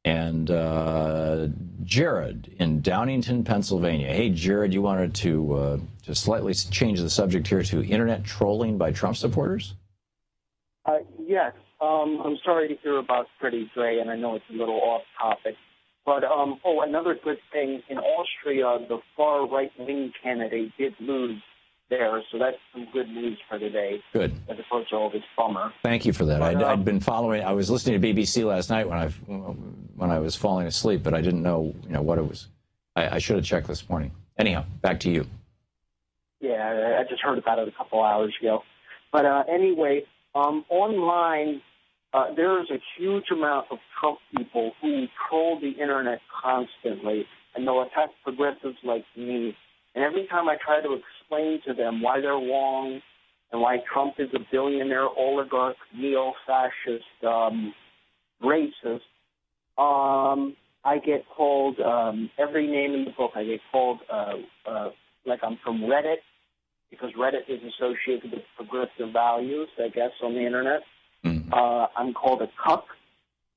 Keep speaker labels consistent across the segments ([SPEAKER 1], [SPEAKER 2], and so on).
[SPEAKER 1] And Jared in Downington, Pennsylvania. Hey, Jared, you wanted to slightly change the subject here to internet trolling by Trump supporters?
[SPEAKER 2] Yes. I'm sorry to hear about Freddie Gray, and I know it's a little off topic. But, another good thing, in Austria, the far right-wing candidate did lose there, so that's some good news for today.
[SPEAKER 1] Good.
[SPEAKER 2] As opposed to all this bummer.
[SPEAKER 1] Thank you for that. I'd been following. I was listening to BBC last night when I was falling asleep, but I didn't know what it was. I should have checked this morning. Anyhow, back to you.
[SPEAKER 2] Yeah, I just heard about it a couple hours ago. But anyway, online, there is a huge amount of Trump people who troll the internet constantly, and they'll attack progressives like me. And every time I try to explain to them why they're wrong and why Trump is a billionaire, oligarch, neo-fascist, racist, I get called every name in the book. I get called like I'm from Reddit, because Reddit is associated with progressive values, I guess, on the internet. Mm-hmm. I'm called a cuck.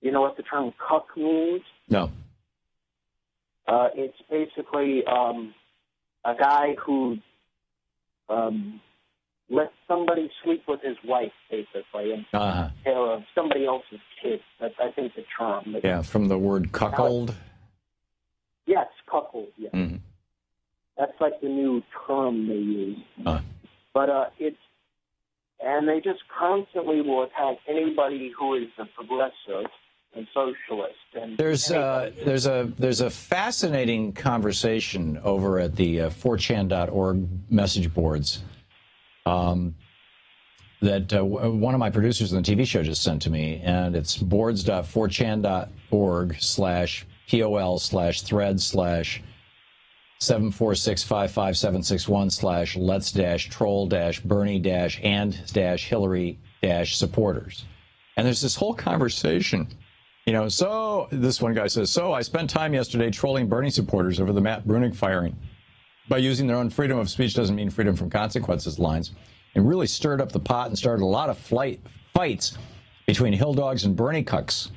[SPEAKER 2] You know what the term cuck means?
[SPEAKER 1] No.
[SPEAKER 2] It's basically a guy who lets somebody sleep with his wife, basically, and take care of somebody else's kids. That's, I think, the term.
[SPEAKER 1] Yeah, from the word cuckold?
[SPEAKER 2] Yes, cuckold, yes. Mm-hmm. That's like the new term they use. But and they just constantly will attack anybody who is a progressive and socialist. And
[SPEAKER 1] there's a fascinating conversation over at the 4chan.org message boards that one of my producers on the TV show just sent to me, and it's boards.4chan.org/POL/threads/7465576one/let's-troll-Bernie-and-Hillary-supporters. And there's this whole conversation. So this one guy says, I spent time yesterday trolling Bernie supporters over the Matt Bruenig firing by using their own freedom of speech doesn't mean freedom from consequences lines, and really stirred up the pot and started a lot of fights between hill dogs and Bernie cucks.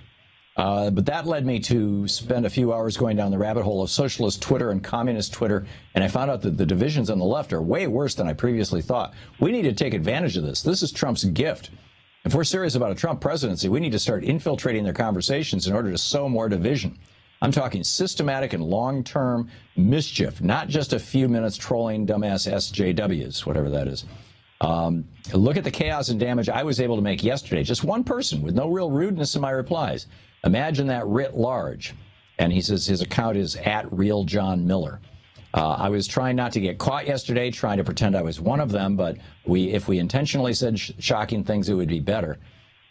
[SPEAKER 1] But that led me to spend a few hours going down the rabbit hole of socialist Twitter and communist Twitter, and I found out that the divisions on the left are way worse than I previously thought. We need to take advantage of this. This is Trump's gift. If we're serious about a Trump presidency, we need to start infiltrating their conversations in order to sow more division. I'm talking systematic and long-term mischief, not just a few minutes trolling dumbass SJWs, whatever that is. Look at the chaos and damage I was able to make yesterday. Just one person with no real rudeness in my replies. Imagine that writ large. And he says his account is @RealJohnMiller. I was trying not to get caught yesterday, trying to pretend I was one of them, but if we intentionally said shocking things, it would be better.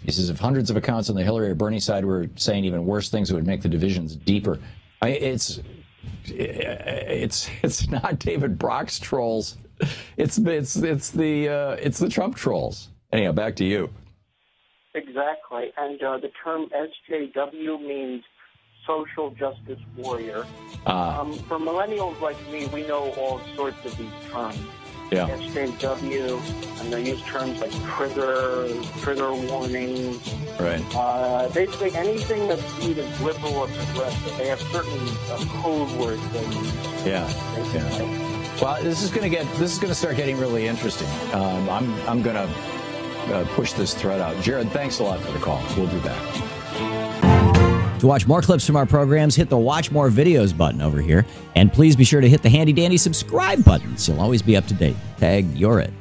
[SPEAKER 1] He says if hundreds of accounts on the Hillary or Bernie side were saying even worse things, it would make the divisions deeper. It's not David Brock's trolls. It's the Trump trolls. Anyhow, back to you.
[SPEAKER 2] Exactly, and the term SJW means social justice warrior. For millennials like me, we know all sorts of these terms.
[SPEAKER 1] Yeah.
[SPEAKER 2] SJW, and they use terms like trigger warnings.
[SPEAKER 1] Right.
[SPEAKER 2] Basically, anything that's either liberal or progressive. They have certain code words they use.
[SPEAKER 1] Yeah. Well, this is going to start getting really interesting. I'm going to push this thread out. Jared, thanks a lot for the call. We'll be back.
[SPEAKER 3] To watch more clips from our programs, hit the Watch More Videos button over here. And please be sure to hit the handy-dandy subscribe button so you'll always be up to date. Tag, you're it.